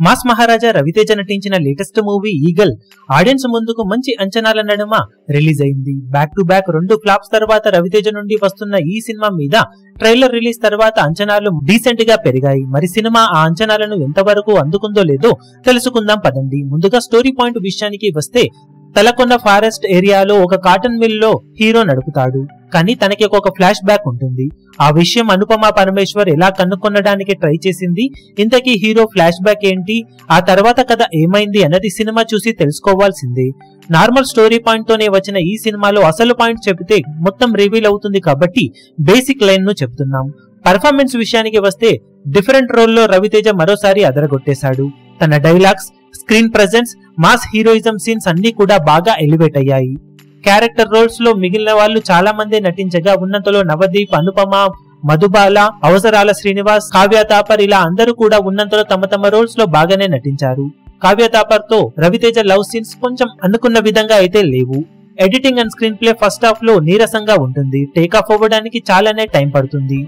Mass మహారాజా రవితేజ నటించిన latest movie eagle audience ముందుకు మంచి అంచనాల నడుమ రిలీజ్ అయింది. బ్యాక్ టు బ్యాక్ 2 ఫ్లాప్స్ తర్వాత రవితేజ నుండి వస్తున్న ఈ సినిమా మీద ట్రైలర్ రిలీజ్ తర్వాత అంచనాలు డీసెంట్ గా పెరిగాయి. మరి సినిమా ఆ అంచనాలను ఎంతవరకు అందుకుందో లేదో తెలుసుకుందాం పదండి. ముందుగా స్టోరీ పాయింట్ విషయానికి వస్తే, తలకొండ ఫారెస్ట్ ఏరియాలో ఒక కాటన్ మిల్ లో హీరో నడుపుతాడు. కానీ తనకి ఒక ఫ్లాష్ బ్యాక్ ఉంటుంది. ఆ విషయం అనుపమ పరమేశ్వర్ ఎలా కనుక్కొనడానికి ట్రై చేసింది, ఇంతకీ హీరో ఫ్లాష్ బ్యాక్ ఏంటి, ఆ తర్వాత కథ ఏమైంది అన్నది సినిమా చూసి తెలుసుకోవాల్సిందే. నార్మల్ స్టోరీ పాయింట్ తోనే వచ్చిన ఈ సినిమాలో అసలు పాయింట్ చెబితే మొత్తం రివీల్ అవుతుంది కాబట్టి బేసిక్ లైన్ ను చెప్తున్నాం. పర్ఫార్మెన్స్ విషయానికి వస్తే, డిఫరెంట్ రోల్లో రవితేజ మరోసారి అదరగొట్టేశాడు. తన dialogues, screen presence, mass heroism scenes అన్ని కూడా బాగా ఎలివేట్ అయ్యాయి. క్యారెక్టర్ రోల్స్ లో మిగిలిన వాళ్ళు చాలా మంది నటించగా, ఉన్నంతలో నవదీప్, అనుపమ, మధుబాల, అవసరాల శ్రీనివాస్, కావ్య తాపర్ ఇలా అందరూ కూడా ఉన్నంతలో తమ తమ రోల్స్ లో బాగానే నటించారు. కావ్య తాపర్ తో రవితేజ లవ్ సీన్స్ కొంచెం అనుకున్న విధంగా అయితే లేవు. Editing and screen play first half లో నీరసంగా ఉంటుంది. టేక్ ఆఫ్ అవ్వడానికి చాలానే టైం పడుతుంది.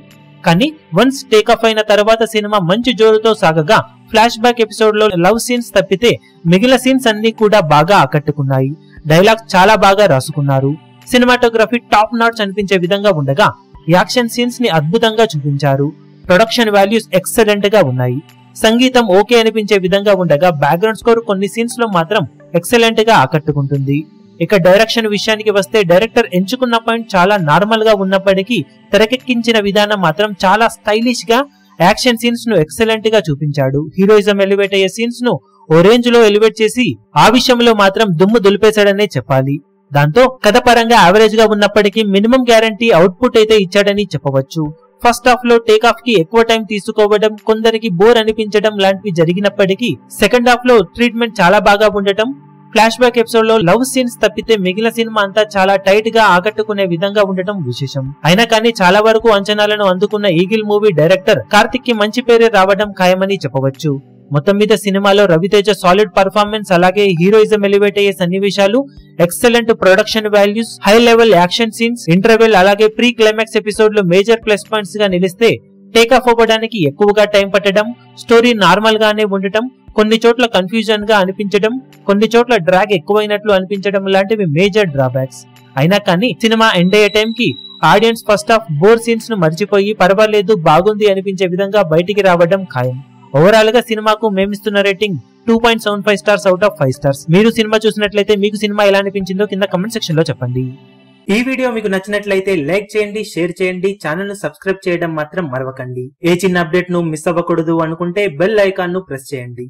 కానీ వన్స్ టేక్ ఆఫ్ అయిన తర్వాత సినిమా మంచి జోరుతో సాగగా, ఫ్లాష్ బ్యాక్ ఎపిసోడ్ లో లవ్ సీన్స్ తప్పితే మిగిలిన సీన్స్ అన్ని కూడా బాగా ఆకట్టుకున్నాయి. డైలాగ్స్ చాలా బాగా రాసుకున్నారు. సినిమాటోగ్రఫీ టాప్ నాట్స్ అనిపించే విధంగా ఉండగా, యాక్షన్ సీన్స్ ని అద్భుతంగా చూపించారు. ప్రొడక్షన్ వాల్యూస్ ఎక్సలెంట్ గా ఉన్నాయి. సంగీతం ఓకే అనిపించే విధంగా ఉండగా, బ్యాక్గ్రౌండ్ స్కోర్ కొన్ని సీన్స్ లో మాత్రం ఎక్సలెంట్ గా ఆకట్టుకుంటుంది. ఇక డైరెక్షన్ విషయానికి వస్తే, డైరెక్టర్ ఎంచుకున్న పాయింట్ చాలా నార్మల్ గా ఉన్నప్పటికీ తెరకెక్కించిన విధానం మాత్రం చాలా స్టైలిష్ గా యాక్షన్ సీన్స్ ను ఎక్సలెంట్ గా చూపించాడు. హీరోయిజం ఎలివేట్ అయ్యే సీన్స్ ను ఓ రేంజ్ లో ఎలివేట్ చేసి ఆ విషయంలో మాత్రం దుమ్ము దులిపేశాడనే చెప్పాలి. దాంతో కథ పరంగా యావరేజ్ గా ఉన్నప్పటికీ మినిమం గ్యారంటీ అవుట్పుట్ అయితే ఇచ్చాడని చెప్పవచ్చు. ఫస్ట్ హాఫ్ లో టేక్ ఆఫ్ కి ఎక్కువ టైం తీసుకోవడం, కొందరికి బోర్ అనిపించడం లాంటివి జరిగినప్పటికీ, సెకండ్ హాఫ్ లో ట్రీట్మెంట్ చాలా బాగా ఉండటం, ఫ్లాష్ బ్యాక్ ఎపిసోడ్ లో లవ్ సీన్స్ తప్పితే మిగిలిన సినిమా అంతా చాలా టైట్ గా ఆకట్టుకునే విధంగా ఉండటం విశేషం. అయినా కానీ చాలా వరకు అంచనాలను అందుకున్న ఈగిల్ మూవీ డైరెక్టర్ కార్తిక్ కి మంచి పేరే రావడం ఖాయమని చెప్పవచ్చు. మొత్తం మీద సినిమాలో రవితేజ సాలిడ్ పర్ఫార్మెన్స్, అలాగే హీరోయిజం ఎలివేట్ అయ్యే సన్నివేశాలు, excellent production values, high level action scenes, interval అలాగే ప్రీ క్లైమాక్స్ ఎపిసోడ్ లో మేజర్ ప్లస్ పాయింట్స్ గా నిలిస్తే, టేక్ ఆఫ్ అవ్వడానికి ఎక్కువగా టైం పట్టడం, స్టోరీ నార్మల్ గానే ఉండటం, కొన్ని చోట్ల కన్ఫ్యూజన్ గా అనిపించడం, కొన్ని చోట్ల డ్రాగ్ ఎక్కువైనట్లు అనిపించడం లాంటివి మేజర్ డ్రాబ్యాక్స్. అయినా కానీ సినిమా ఎండ్ అయ్యే టైం కి audience first half bore scenes ను మర్చిపోయి పర్వాలేదు, బాగుంది అనిపించే విధంగా బయటికి రావడం ఖాయం. ఓవరాల్ గా సినిమాకు మేమిస్తున్న rating 2.75 stars out of 5 stars. మీరు సినిమా చూసినట్లయితే మీకు సినిమా ఎలా అనిపించిందో కింద కమెంట్ సెక్షన్ లో చెప్పండి. ఈ వీడియో మీకు నచ్చినట్లయితే లైక్ చేయండి, షేర్ చేయండి, ఛానల్ ను సబ్స్క్రైబ్ చేయడం మాత్రం మరవకండి. ఏ చిన్న అప్డేట్ ను మిస్ అవ్వకూడదు అనుకుంటే బెల్ ఐకాన్ ను ప్రెస్ చేయండి.